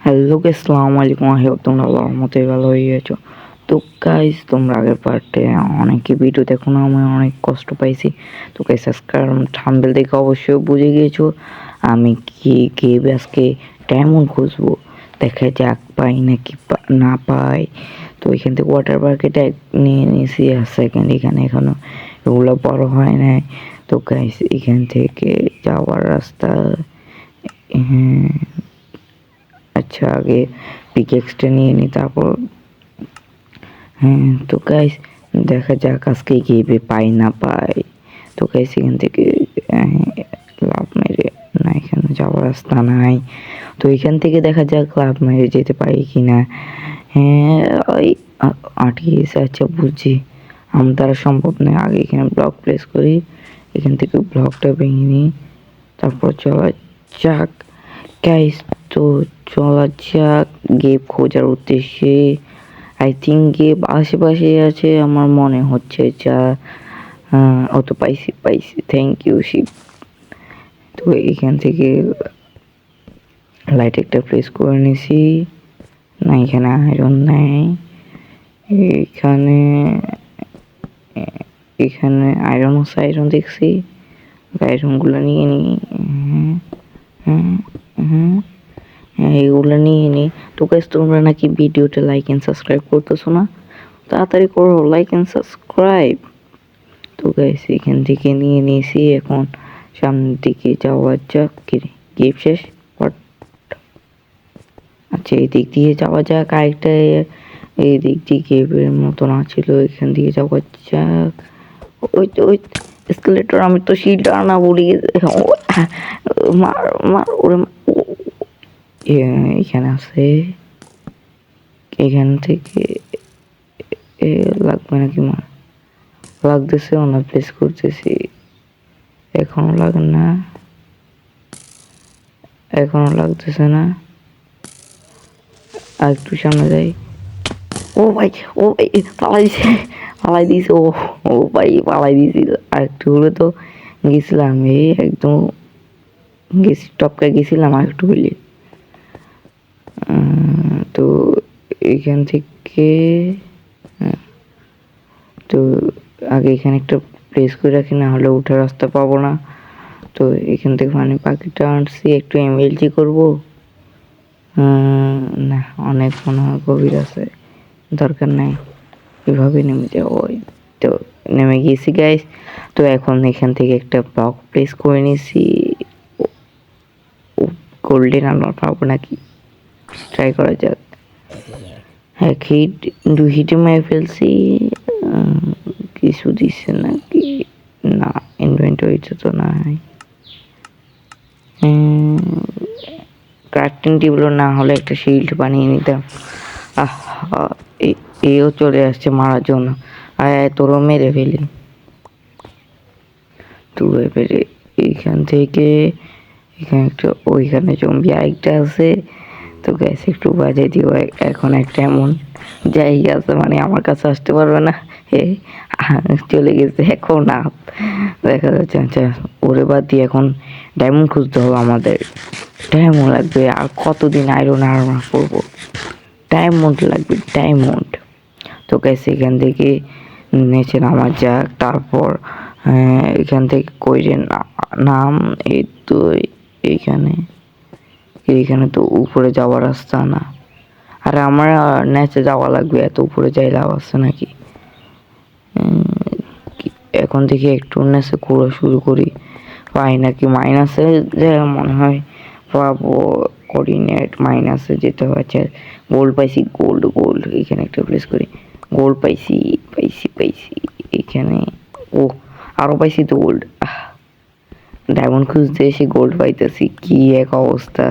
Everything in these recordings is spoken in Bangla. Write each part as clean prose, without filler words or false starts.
হ্যালো গাইস, আসসালামু আলাইকুম। আই হোপ তোমরা আল্লাহর রহমতে ভালো হয়ে গেছো। তো গাইস, তোমরা আগের পার্টে অনেকে ভিডিও দেখো না, আমি অনেক কষ্ট পাইছি। তো গাইস, আজকাল থাম্বনেল দেখে অবশ্যই বুঝে গিয়েছো আমি কি আজকে ডায়মন্ড খুঁজবো। দেখা যাক পাই নাকি না পাই। তো এখান থেকে ওয়াটার বাকেটে নিয়ে নিয়েছি, আর সেকেন্ড এখানে এখনো এগুলো বড় হয় নাই। তো গাইস, এখান থেকে যাওয়ার রাস্তা, হ্যাঁ আচ্ছা আগে পিকেক্সটা নিয়ে নিই তারপর। তো গাইস, দেখা যাক আজকে গিয়ে পাই না পাই। তো গাইস, এখান থেকে লাভ মেরে, না এখানে যাওয়ার রাস্তা নাই। তো এখান থেকে দেখা যাক লাভ মেরে যেতে পারি কি না। ওই আটকে গেছে। আচ্ছা বুঝছি, আমার দ্বারা সম্ভব নয়। আগে এখানে ব্লক প্লেস করি, এখান থেকে ব্লকটা ভেঙে নিই, তারপর চলা যাক গাইস। তো চলা যাক গেপ খোঁজার উদ্দেশ্যে। আই থিঙ্ক গেপ আশেপাশে আছে আমার মনে হচ্ছে। যা ও তো পাইছি, থ্যাংক ইউ শিপ। তো এখান থেকে লাইট একটা প্রেস করে নিছি। না এখানে আয়রন নেই, এখানে এখানে আয়রন আছে, আয়রন দেখছি। আয়রনগুলো নিয়ে নিই। এগুলো নিয়ে নিই। তো গাইস, তোমরা নাকি ভিডিওটা লাইক এন্ড সাবস্ক্রাইব করতেছো না, তাড়াতাড়ি করো লাইক এন্ড সাবস্ক্রাইব। তো গাইস, এখান থেকে নিয়ে নিয়েছি, এখন সামনের দিকে যাওয়া যাক। গেম শেষ। আচ্ছা, এই দিক দিয়ে যাওয়া যাক। আরেকটা এই দিক দিয়ে গেমের মতন আছিল, এখান দিয়ে যাওয়া যাক। ওই এসকেলেটর, আমি তো শিল্ড আনা ভুলে গেছি। মার মার ওরে, এখানে আছে। এখান থেকে লাগবে নাকি? মা লাগতেছে, অন্য প্লেস করতেছি, এখনো লাগে না, এখনো লাগতেছে না। আর একটু সামনে যাই। ও ভাই, ও ভাই পালাই দিছে। ও ভাই পালাই দিছিল। আর একটু হলে তো গেছিলাম, এই একদম গেছি, টপকা গেছিলাম আর একটু হইলে। তো এখান থেকে তো আগে এখানে একটা প্লেস করে রাখি, না হলে উঠার রাস্তা পাবো না। তো এখান থেকে মানে পাখিটা আনছি, একটু এমএলজি করবো। না, অনেক মনে হয় গভীর আছে, দরকার নাই, এভাবে নেমে যাবো। ওই তো নেমে গিয়েছি গাইস। তো এখন এখান থেকে একটা ব্লক প্লেস করে নিয়েছি। গোল্ডেন আলমার পাবো নাকি, ট্রাই করা যাক। হ্যাঁ, হিটে মেরে ফেলছি। কিছু দিচ্ছে নাকি? না, ইনভেন্টরিতে তো নাই। ক্রাফটিং টেবিল না হলে একটা শিল্ড বানিয়ে নিতাম। এও চলে আসছে মারার জন্য। তোরও মেরে ফেলি। তো এবারে এইখান থেকে এখানে একটা, ওইখানে জম্বি আরেকটা আছে। তো গ্যাস একটু বাজাই দিও। এখন একটা এমন জায়গা আছে, মানে আমার কাছে আসতে পারবে না। চলে গেছে এখন। দেখা যাচ্ছে। আচ্ছা, ওরে বাদ দিয়ে এখন ডায়মন্ড খুঁজতে হবে আমাদের। ডায়মন্ড লাগবে, আর কতদিন আয়রন আর্মার করবো? ডায়মন্ড লাগবে, ডায়মন্ড। তো গ্যাস এখান থেকে নিচে নামা যাক, তারপর এখান থেকে কইরে নাম। এই তো এইখানে তো উপরে যাওয়ার রাস্তা না। আরে আমার নিচে যাওয়া লাগবে, এত উপরে যাই লাভ আছে নাকি? এখন থেকে একটু নিচে ঘোরা শুরু করি, পাই নাকি। মাইনাসে যে মনে হয় পাবো, কোঅর্ডিনেট মাইনাসে যেতে হচ্ছে। গোল্ড পাইছি, গোল্ড এখানে একটা প্লেস করি। গোল্ড পাইছি এখানে। ও আরো পাইছি তো গোল্ড। ডায়মন্ড খুঁজতে এসে গোল্ড পাইতেছি, কি এক অবস্থা।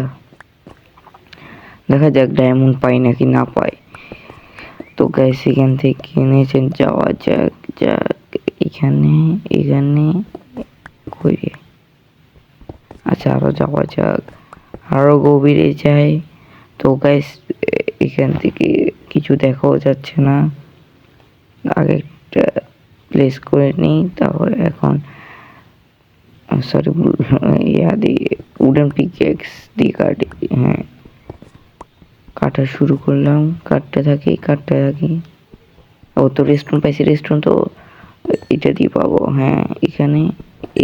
দেখা যাক ডায়মন্ড পাই নাকি না পাই। তো গাইস, এখান থেকে নিচে যাওয়া যাক। এখানে করি। আচ্ছা, আরো যাওয়া যাক, আরো গভীরে যাই। তো গাইস, এখান থেকে কিছু দেখাও যাচ্ছে না। আগে একটা প্লেস করে নিই, তারপরে এখন সরি ইয়া দিয়ে উডেন পিকেক্স দিয়ে কাটি। কাটা শুরু করলাম, কাটতে থাকি। ও তো রেস্টুরেন্ট পাইছি, রেস্টুরেন্ট তো এটা দিয়ে পাবো। হ্যাঁ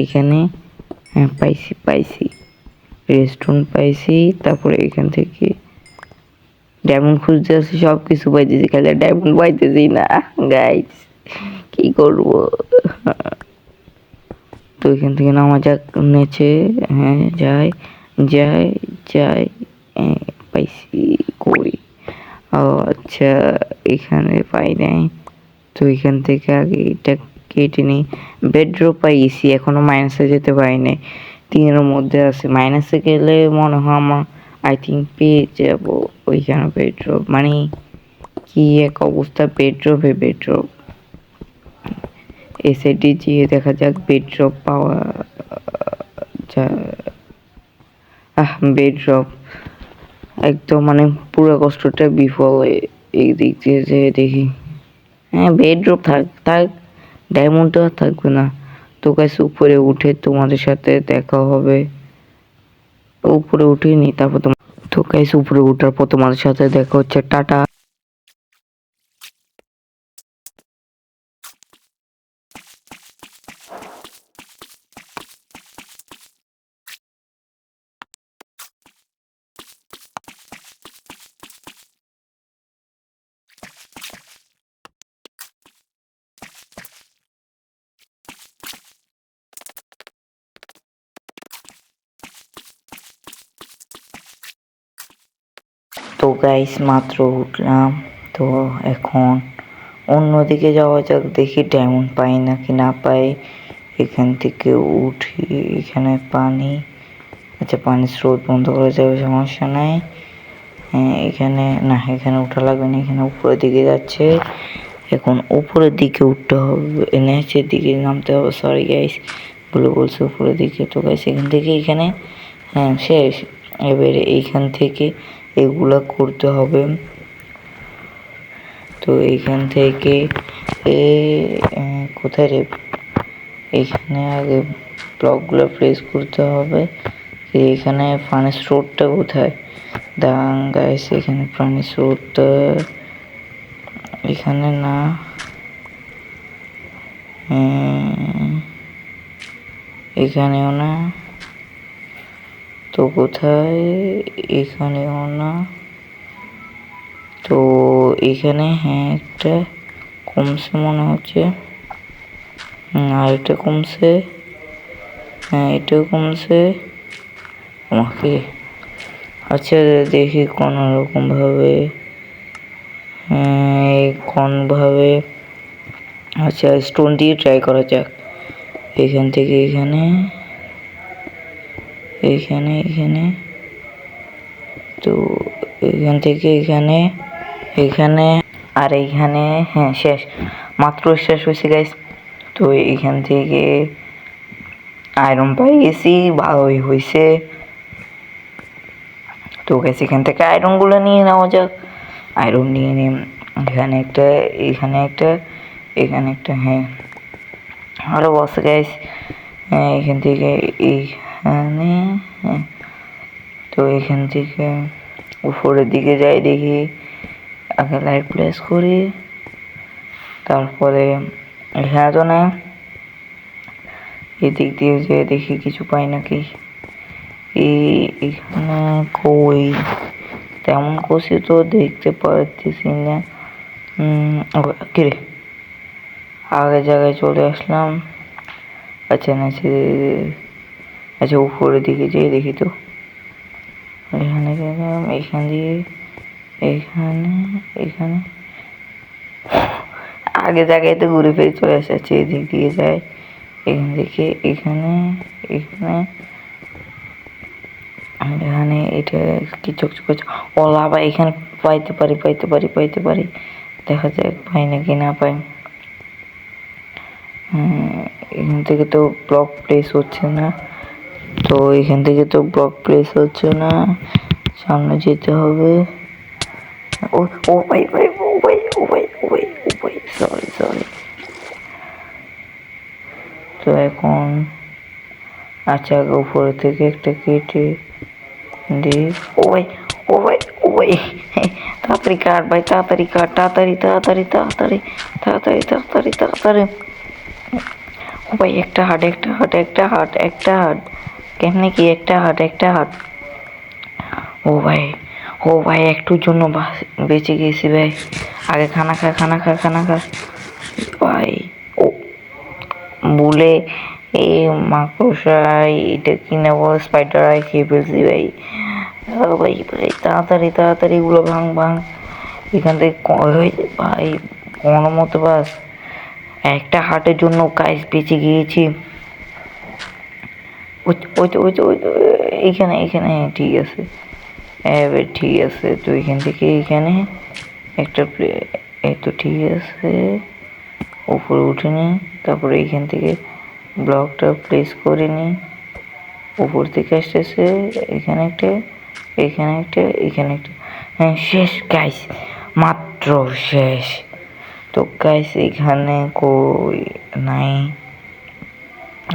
এখানে হ্যাঁ পাইছি রেস্টুরেন্ট পাইছি। তারপরে এখান থেকে ডায়মন্ড খুঁজতে আসছি, সব কিছু পাইতেছি, খালি ডায়মন্ড পাইতেছি না গাইস, কি করবো। তো এখান থেকে নামা যাক নেচে। হ্যাঁ যাই পাইছি। কই, ও আচ্ছা এখানে পাই নাই। তো এখান থেকে আগে এটা কেটে নিই। বেড্রপ পাইছি, এখনো মাইনাসে যেতে পারি নাই, 3-এর মধ্যে আছে। মাইনাসে গেলে মনে হয় আমার আই থিঙ্ক পেয়ে যাবো ওইখানে বেড্রপ। মানে কি এক অবস্থা, বেড্রপ এসএডি যেয়ে দেখা যাক বেড্রপ পাওয়া বেড্রপ একদম মানে পুরো কষ্টটা বিফল। এই দিক দিয়ে যে দেখি, হ্যাঁ বেড্রপ থাক ডায়মন্ড আর থাকবে না। তো গাইস উপরে উঠে তোমাদের সাথে দেখা হবে। উপরে উঠিনি, তারপর তো গাইস উপরে উঠার পর তোমাদের সাথে দেখা হচ্ছে, টাটা। তো গাইস মাত্র উঠলাম, তো এখন অন্যদিকে যাওয়া যাক, দেখি ডায়মন্ড পাই নাকি না পাই। এখান থেকে উঠি, এখানে পানি, আচ্ছা পানির স্রোত বন্ধ করা যাবে, সমস্যা নাই। হ্যাঁ এখানে না, এখানে উঠা লাগবে না, এখানে উপরের দিকে যাচ্ছে। এখন উপরের দিকে উঠতে হবে, নিচের দিকে নামতে হবে। সরি গাইস, বলছে উপরের দিকে। তো গাইস এখান থেকে এখানে হ্যাঁ শেষ। এবারে এইখান থেকে এগুলা করতে হবে। তো এইখান থেকে কোথায় রে, এইখানে আগে ব্লকগুলো প্রেস করতে হবে। এখানে পানির স্রোতটা কোথায়, দাঁড়ান গাইস, এখানে পানির স্রোতটা এখানে না, এখানেও না, তো কোথায়, এখানেও না। তো এখানে হ্যাঁ একটা কমছে মনে হচ্ছে, আর এটা কমছে, হ্যাঁ এটাও কমছে আমাকে। আচ্ছা দেখি কোনো রকম ভাবে, কোনভাবে, আচ্ছা স্টোন দিয়ে ট্রাই করা যাক। এখান থেকে এখানে তো এখান থেকে এখানে আর এইখানে, হ্যাঁ শেষ, মাত্র শেষ হয়েছে গাইস। তো এইখান থেকে আয়রন পাই গেছি, ভালোই হয়েছে। তো গাইস এখান থেকে আয়রনগুলো নিয়ে নেওয়া যাক। আয়রন নিয়ে এখানে একটা, এখানে একটা, হ্যাঁ আরও বসে গাইস। এখান থেকে এইখানে, হ্যাঁ তো এখান থেকে উপরের দিকে যাই, দেখি আগে লাইট প্লেস করি, তারপরে এখানে তো না, এদিক দিয়ে যে দেখি কিছু পাই নাকি। এখানে কই তেমন কিছু তো দেখতে পারতেছি না। কিরে আগে জায়গায় চলে আসলাম। আচ্ছা না, আচ্ছা উপরের দিকে যেয়ে দেখি তো, এখানে গেলাম, এখান দিয়ে এখানে আগে জায়গায় তো ঘুরে ফিরে চলে এসেছে, এদিক দিয়ে যায়, এখান থেকে এখানে এটা কি চকচক করছে, ও লাভা, এখানে পাইতে পারি। দেখা যাক পাই নাকি না পাই। এখান থেকে তো ব্লক প্লেস হচ্ছে না, সামনে যেতে হবে। ও ও ভাই, সরি। তো এখন আচ্ছা উপরে থেকে একটা কেটে দিই। ও ভাই, ও ভাই, ও ভাই, তাড়াতাড়ি কাট ভাই, তাড়াতাড়ি কাট, তাড়াতাড়ি তাড়াতাড়ি তাড়াতাড়ি তাড়াতাড়ি তাড়াতাড়ি তাড়াতাড়ি। ও ভাই, একটা হাট, একটা হাট, একটা হাট, একটা হাট, কেমনে কি একটা হাট, একটা হাট। ও ভাই, ও ভাই, একটুর জন্য বেঁচে গেছি ভাই। আগে খানা খা, খানা খা, খানা খা ভাই। ও বলে এই মাকড়সাই এটা কি নেবো, স্পাইডার আই খেয়ে ফেলছি ভাই। ভাই ভাই, তাড়াতাড়ি তাড়াতাড়ি এগুলো ভাঙ ভাঙ এখান থেকে ভাই, কোনো মতো বাস একটা হাটের জন্য গাইস বেঁচে গিয়েছি। এইখানে এইখানে ঠিক আছে, এবার ঠিক আছে। তো এখান থেকে এইখানে একটা এই তো ঠিক আছে, উপরে উঠে নি, তারপরে এইখান থেকে ব্লকটা প্লেস করে নি। উপর থেকে আসতেছে, এখানে একটা, এখানে একটা, এখানে একটা। হ্যাঁ শেষ গাইস, মাত্র শেষ। তো গাইস এখানে কই নাই,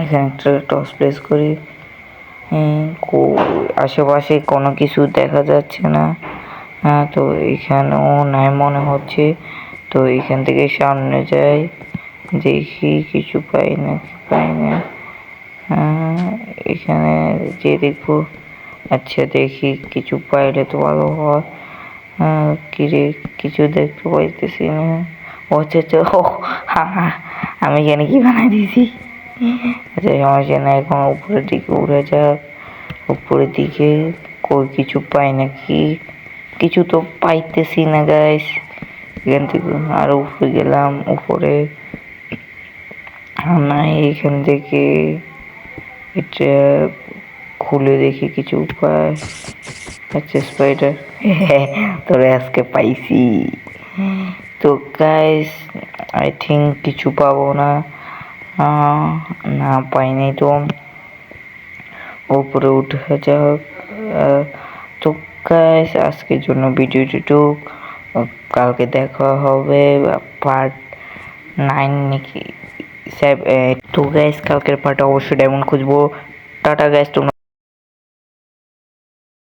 এখানে একটা টস প্লেস করি। আশেপাশে কোনো কিছু দেখা যাচ্ছে না। হ্যাঁ, তো এখানেও নাই মনে হচ্ছে। তো এখান থেকে সামনে যাই, দেখি কিছু পাই না কি পাই না। এখানে যে দেখবো, আচ্ছা দেখি কিছু পাইলে তো ভালো হয়। কিরে, কিছু দেখতে পাইতেছি না। ও আচ্ছা আচ্ছা, ও আমি এখানে কি বানাই দিয়েছি। আচ্ছা সমস্যা নাই, এখন উপরের দিকে উড়ে যাক। উপরের দিকে কই কিছু পাই নাকি, কিছু তো পাইতেছি না গাইস। এখান থেকে আরো উপরে গেলাম, উপরে নাই। এখান থেকে এটা খুলে দেখি কিছু উপায়। আচ্ছা স্পাইডার, তোরে আজকে পাইছি। তো গাইস আই থিঙ্ক কিছু পাবো না। না পাইনি তো উপরে উঠে যাক। তো গাইস আজকের জন্য ভিডিওটিটুক, কালকে দেখা হবে পার্ট 9 নাকি 7। তো গাইস কালকের পার্ট অবশ্যই ডায়মন্ড খুঁজবো। টাটা গাইস, তোমরা